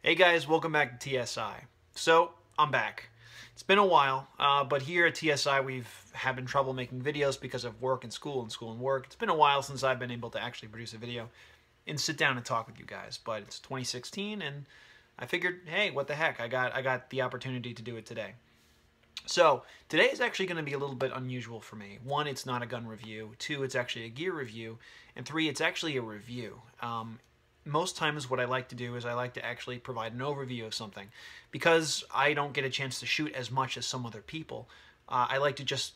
Hey guys, welcome back to TSI. So, I'm back. It's been a while, but here at TSI we've having trouble making videos because of work and school and work. It's been a while since I've been able to actually produce a video and sit down and talk with you guys, but it's 2016 and I figured, hey, what the heck, I got the opportunity to do it today. So, today is actually going to be a little bit unusual for me. One, it's not a gun review. Two, it's actually a gear review. And three, it's actually a review. Most times what I like to do is I like to actually provide an overview of something. Because I don't get a chance to shoot as much as some other people, I like to just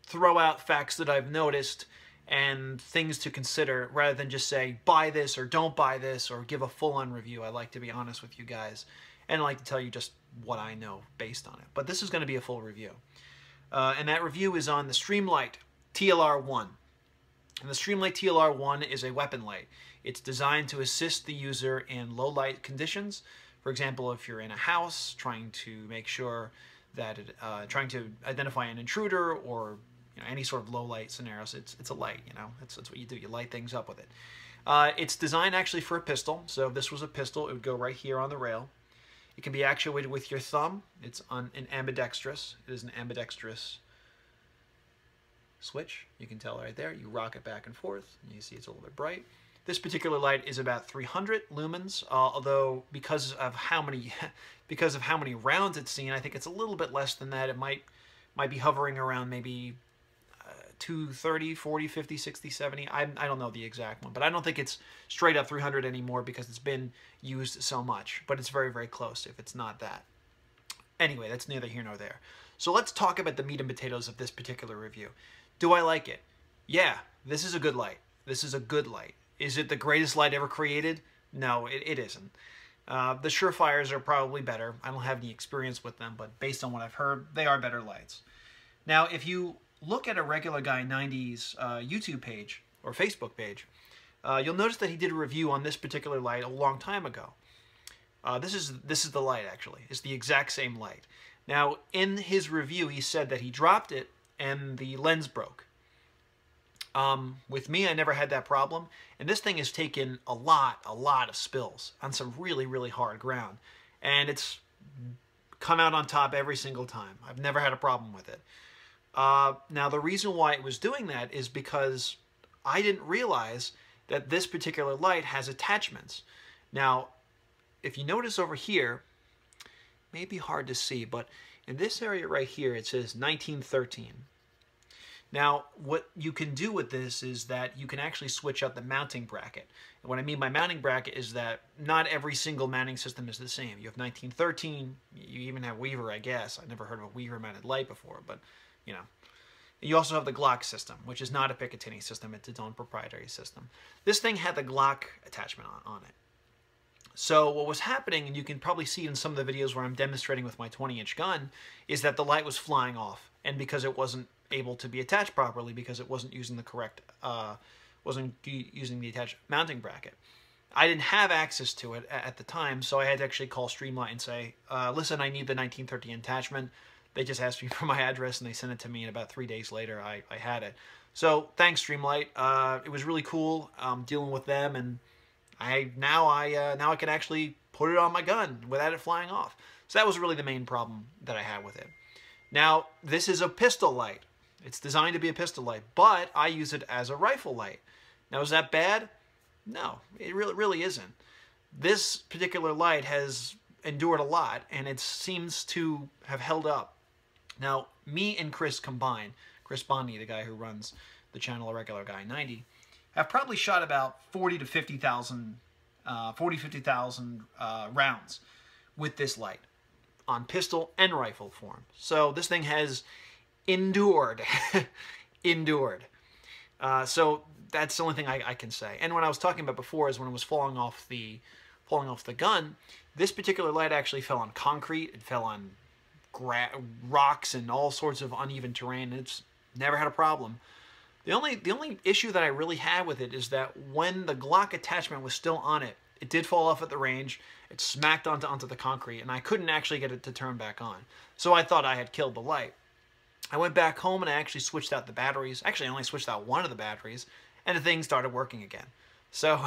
throw out facts that I've noticed and things to consider rather than just say, buy this or don't buy this or give a full-on review. I like to be honest with you guys and I like to tell you just what I know based on it. But this is going to be a full review. And that review is on the Streamlight TLR-1. And the Streamlight TLR-1 is a weapon light. It's designed to assist the user in low light conditions. For example, if you're in a house trying to make sure that trying to identify an intruder or any sort of low light scenarios, it's a light. That's what you do. You light things up with it. It's designed actually for a pistol. So if this was a pistol, it would go right here on the rail. It can be actuated with your thumb. It's on an ambidextrous. It is an ambidextrous switch. You can tell right there. You rock it back and forth. And you see it's a little bit bright. This particular light is about 300 lumens, although because of how many rounds it's seen, I think it's a little bit less than that. It might be hovering around maybe 230, 40, 50, 60, 70. I don't know the exact one, but I don't think it's straight up 300 anymore because it's been used so much. But it's very, very close if it's not that. Anyway, that's neither here nor there. So let's talk about the meat and potatoes of this particular review. Do I like it? Yeah, this is a good light. This is a good light. Is it the greatest light ever created? No, it isn't. The Surefires are probably better. I don't have any experience with them, but based on what I've heard, they are better lights. Now, if you look at a Regular Guy 90's YouTube page or Facebook page, you'll notice that he did a review on this particular light a long time ago. This is the light, actually. It's the exact same light. Now, in his review, he said that he dropped it and the lens broke. With me, I never had that problem, and this thing has taken a lot of spills on some really, really hard ground, and it's come out on top every single time. I've never had a problem with it. Now, the reason why it was doing that is because I didn't realize that this particular light has attachments. Now, if you notice over here, it may be hard to see, but in this area right here, it says 1913. Now, what you can do with this is that you can actually switch out the mounting bracket. And what I mean by mounting bracket is that not every single mounting system is the same. You have 1913, you even have Weaver, I guess. I've never heard of a Weaver mounted light before, but, You also have the Glock system, which is not a Picatinny system. It's its own proprietary system. This thing had the Glock attachment on it. So what was happening, and you can probably see in some of the videos where I'm demonstrating with my 20-inch gun, is that the light was flying off. And because it wasn't able to be attached properly, because it wasn't using the correct, wasn't using the attached mounting bracket. I didn't have access to it at the time, so I had to actually call Streamlight and say, listen, I need the 1913 attachment. They just asked me for my address, and they sent it to me, and about 3 days later, I had it. So, thanks, Streamlight. It was really cool dealing with them, and now I can actually put it on my gun without it flying off. So that was really the main problem that I had with it. Now, this is a pistol light. It's designed to be a pistol light, but I use it as a rifle light. Now, is that bad? No, it really isn't. This particular light has endured a lot, and it seems to have held up. Now, me and Chris combined, Chris Bondi, the guy who runs the channel A Regular Guy 90, have probably shot about 40,000 to 50,000 rounds with this light on pistol and rifle form. So this thing has endured. So that's the only thing I can say. And what I was talking about before is when it was falling off the gun, this particular light actually fell on concrete. It fell on rocks and all sorts of uneven terrain. It's never had a problem. The only issue that I really had with it is that when the Glock attachment was still on it, it did fall off at the range. It smacked onto the concrete, and I couldn't actually get it to turn back on. So I thought I had killed the light. I went back home and I actually switched out the batteries. Actually, I only switched out one of the batteries, and the thing started working again. So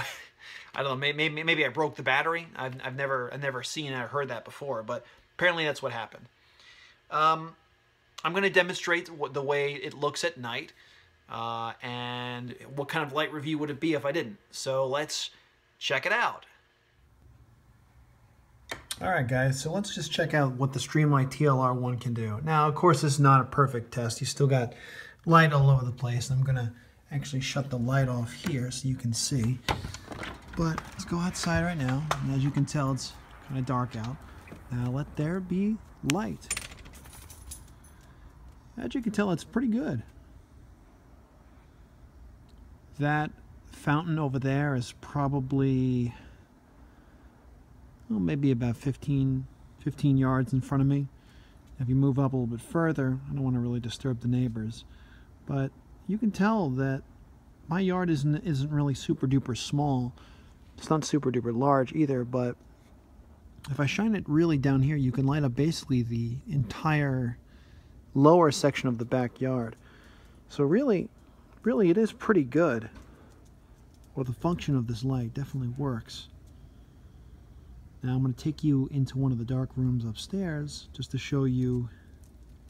I don't know, maybe I broke the battery. I've never seen or heard that before, but apparently that's what happened. I'm going to demonstrate the way it looks at night, and what kind of light review would it be if I didn't. So let's check it out. Alright guys, so let's just check out what the Streamlight TLR-1 can do. Now, of course, this is not a perfect test. You still got light all over the place. I'm going to actually shut the light off here so you can see. But let's go outside right now, and as you can tell, it's kind of dark out. Now let there be light. As you can tell, it's pretty good. That fountain over there is probably, well, maybe about 15 yards in front of me. If you move up a little bit further, I don't want to really disturb the neighbors, but you can tell that my yard isn't really super duper small. It's not super duper large either, but if I shine it really down here, you can light up basically the entire lower section of the backyard. So really it is pretty good. Well, the function of this light definitely works. Now I'm going to take you into one of the dark rooms upstairs just to show you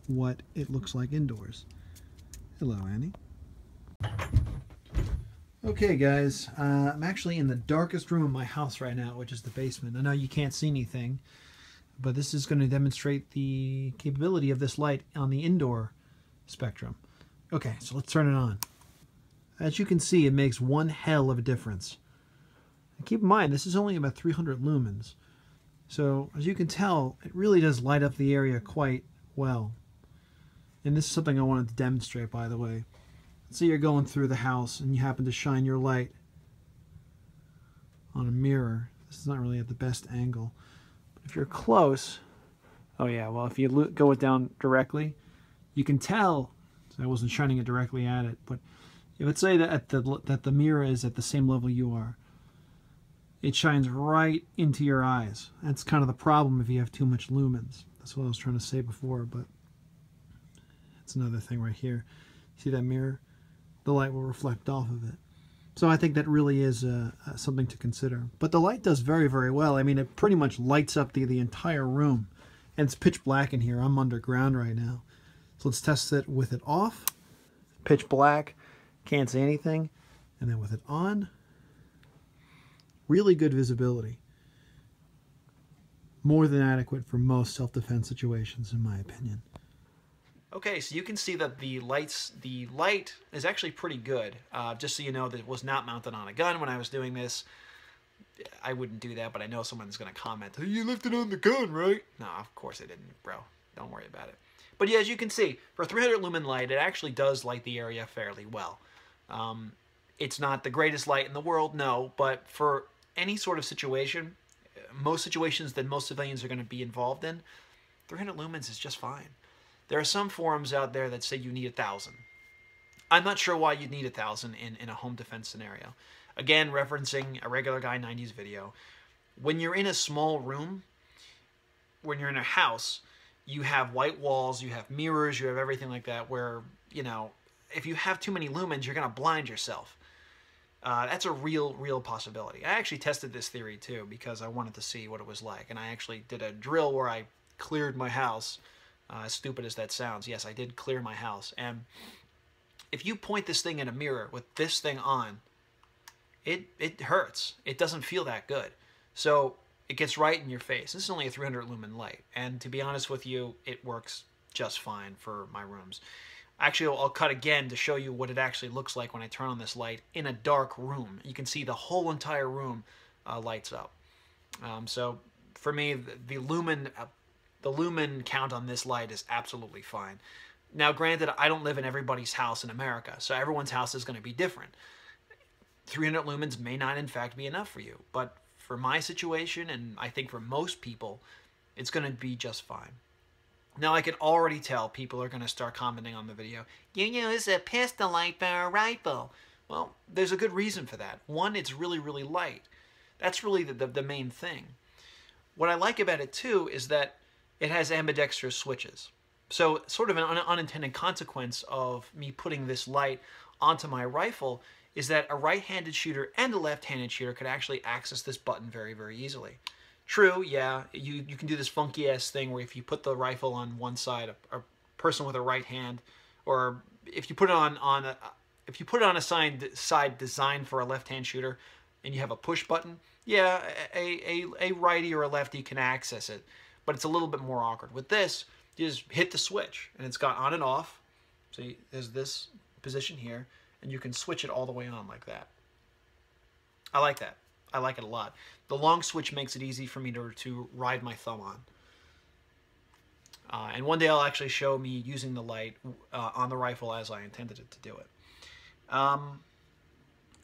what it looks like indoors. Hello, Annie. Okay guys, I'm actually in the darkest room in my house right now, which is the basement. I know you can't see anything, but this is going to demonstrate the capability of this light on the indoor spectrum. Okay, so let's turn it on. As you can see, it makes one hell of a difference. And keep in mind, this is only about 300 lumens. So, as you can tell, it really does light up the area quite well. And this is something I wanted to demonstrate, by the way. Let's say you're going through the house and you happen to shine your light on a mirror. This is not really at the best angle. But if you're close, oh yeah, well, if you go it down directly, you can tell, so I wasn't shining it directly at it, but let's say that the mirror is at the same level you are. It shines right into your eyes. That's kind of the problem if you have too much lumens. That's what I was trying to say before, but that's another thing right here. See that mirror? The light will reflect off of it. So I think that really is something to consider. But the light does very, very well. I mean, it pretty much lights up the entire room. And it's pitch black in here. I'm underground right now. So let's test it with it off. Pitch black. Can't see anything. And then with it on, really good visibility. More than adequate for most self-defense situations, in my opinion. Okay, so you can see that the light is actually pretty good. Just so you know that it was not mounted on a gun when I was doing this. I wouldn't do that, but I know someone's going to comment, hey, you left it on the gun, right? No, of course I didn't, bro. Don't worry about it. But yeah, as you can see, for 300 lumen light, it actually does light the area fairly well. It's not the greatest light in the world, no, but for any sort of situation, most situations that most civilians are going to be involved in, 300 lumens is just fine. There are some forums out there that say you need 1,000. I'm not sure why you'd need 1,000 in a home defense scenario. Again, referencing a Regular Guy 90s video. When you're in a small room, when you're in a house, you have white walls, you have mirrors, you have everything like that where, you know, if you have too many lumens, you're going to blind yourself. That's a real possibility. I actually tested this theory too because I wanted to see what it was like. And I actually did a drill where I cleared my house. As stupid as that sounds, yes, I did clear my house. And if you point this thing in a mirror with this thing on, it hurts. It doesn't feel that good. So it gets right in your face. This is only a 300 lumen light. And to be honest with you, it works just fine for my rooms. Actually, I'll cut again to show you what it actually looks like when I turn on this light in a dark room. You can see the whole entire room lights up. So for me, the lumen count on this light is absolutely fine. Now, granted, I don't live in everybody's house in America, so everyone's house is going to be different. 300 lumens may not, in fact, be enough for you, but for my situation, and I think for most people, it's going to be just fine. Now, I can already tell people are going to start commenting on the video, you use a pistol light for a rifle. Well, there's a good reason for that. One, it's really light. That's really the main thing. What I like about it, too, is that it has ambidextrous switches. So sort of an unintended consequence of me putting this light onto my rifle is that a right-handed shooter and a left-handed shooter could actually access this button very, very easily. True, yeah, you can do this funky-ass thing where if you put the rifle on one side, a person with a right hand, or if you put it on a side designed for a left-hand shooter, and you have a push button, yeah, a righty or a lefty can access it, but it's a little bit more awkward. With this, you just hit the switch, and it's got on and off. So there's this position here, and you can switch it all the way on like that. I like that. I like it a lot. The long switch makes it easy for me to ride my thumb on. And one day I'll actually show me using the light on the rifle as I intended it to do it.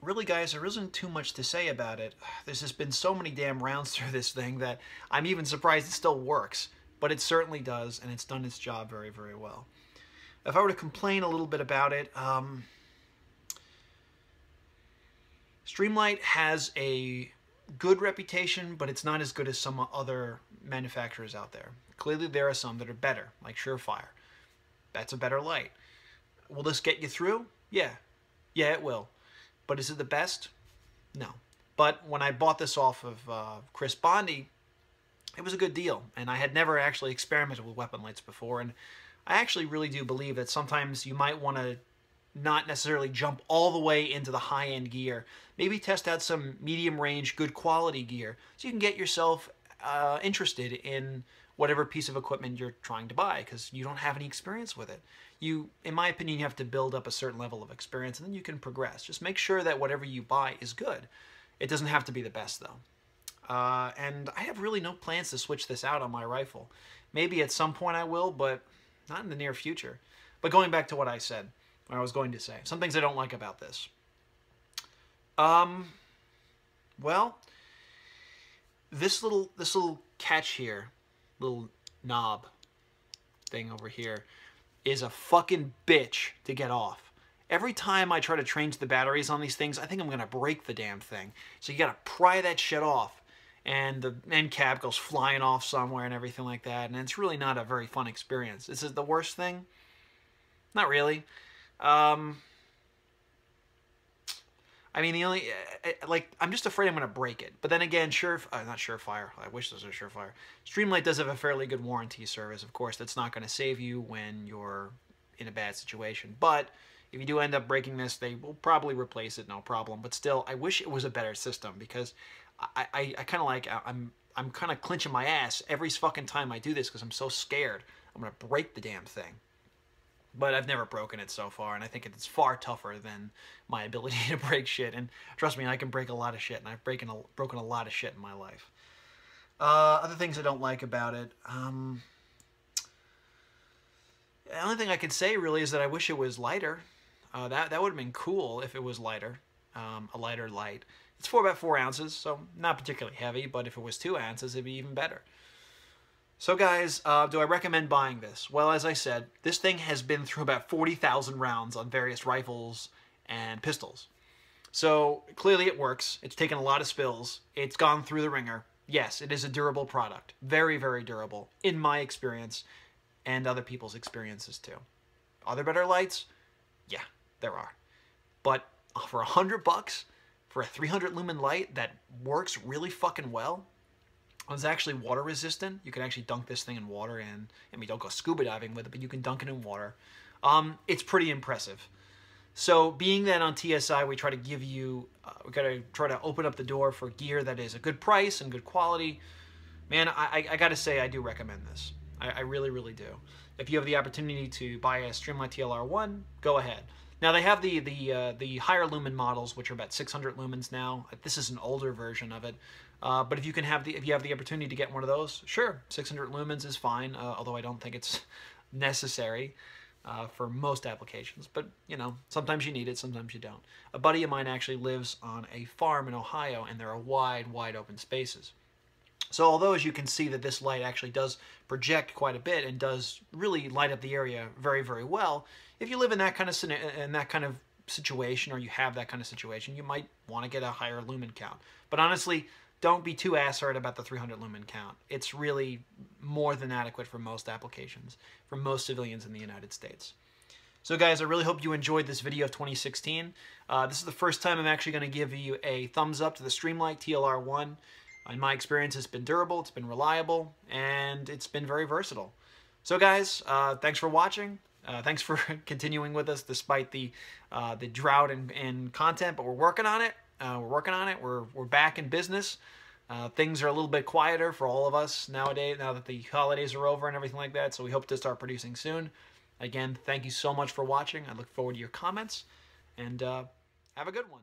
Really, guys, there isn't too much to say about it. There's just been so many damn rounds through this thing that I'm even surprised it still works. But it certainly does, and it's done its job very, very well. If I were to complain a little bit about it, Streamlight has a good reputation, but it's not as good as some other manufacturers out there. Clearly, there are some that are better, like Surefire. That's a better light. Will this get you through? Yeah. Yeah, it will. But is it the best? No. But when I bought this off of Chris Bondi, it was a good deal. And I had never actually experimented with weapon lights before. And I actually really do believe that sometimes you might want to not necessarily jump all the way into the high-end gear. Maybe test out some medium-range, good quality gear so you can get yourself interested in whatever piece of equipment you're trying to buy, because you don't have any experience with it. In my opinion, you have to build up a certain level of experience, and then you can progress. Just make sure that whatever you buy is good. It doesn't have to be the best, though. And I have really no plans to switch this out on my rifle. Maybe at some point I will, but not in the near future. But going back to what I said, what I was going to say, some things I don't like about this. Well, this little catch here, little knob thing over here, is a fucking bitch to get off. Every time I try to change the batteries on these things, I think I'm going to break the damn thing. So you got to pry that shit off. And the end cap goes flying off somewhere and everything like that. And it's really not a very fun experience. Is it the worst thing? Not really. I mean, the only, I'm just afraid I'm going to break it. But then again, not Surefire. I wish this was Surefire. Streamlight does have a fairly good warranty service. Of course, that's not going to save you when you're in a bad situation. But if you do end up breaking this, they will probably replace it, no problem. But still, I wish it was a better system, because I kind of I'm kind of clenching my ass every fucking time I do this because I'm so scared I'm going to break the damn thing. But I've never broken it so far, and I think it's far tougher than my ability to break shit. And trust me, I can break a lot of shit, and I've broken a lot of shit in my life. Other things I don't like about it. The only thing I could say really is that I wish it was lighter. That would have been cool if it was lighter, a lighter light. It's about 4 ounces, so not particularly heavy, but if it was 2 ounces, it'd be even better. So guys, do I recommend buying this? Well, as I said, this thing has been through about 40,000 rounds on various rifles and pistols. So clearly it works. It's taken a lot of spills. It's gone through the ringer. Yes, it is a durable product. Very, very durable, in my experience, and other people's experiences too. Are there better lights? Yeah, there are. But for $100, for a 300 lumen light that works really fucking well, it's actually water resistant. You can actually dunk this thing in water, and I mean, don't go scuba diving with it, but you can dunk it in water. It's pretty impressive. So being that on TSI we try to give you, we gotta try to open up the door for gear that is a good price and good quality, man, I gotta say I do recommend this. I really, really do. If you have the opportunity to buy a Streamlight TLR-1, go ahead. Now they have the higher lumen models, which are about 600 lumens now. This is an older version of it. But if you have the opportunity to get one of those, sure, 600 lumens is fine. Although I don't think it's necessary for most applications. But you know, sometimes you need it, sometimes you don't. A buddy of mine actually lives on a farm in Ohio, and there are wide, wide open spaces. So although, as you can see, that this light actually does project quite a bit and does really light up the area very, very well, if you live in that kind of situation, or you have that kind of situation, you might want to get a higher lumen count. But honestly, don't be too ass-hurt about the 300 lumen count. It's really more than adequate for most applications, for most civilians in the United States. So guys, I really hope you enjoyed this video of 2016. This is the first time I'm actually going to give you a thumbs up to the Streamlight TLR-1. In my experience, it's been durable, it's been reliable, and it's been very versatile. So guys, thanks for watching. Thanks for continuing with us despite the drought in content, but we're working on it. We're back in business. Things are a little bit quieter for all of us nowadays, now that the holidays are over and everything like that, so we hope to start producing soon. Again, thank you so much for watching. I look forward to your comments, and have a good one.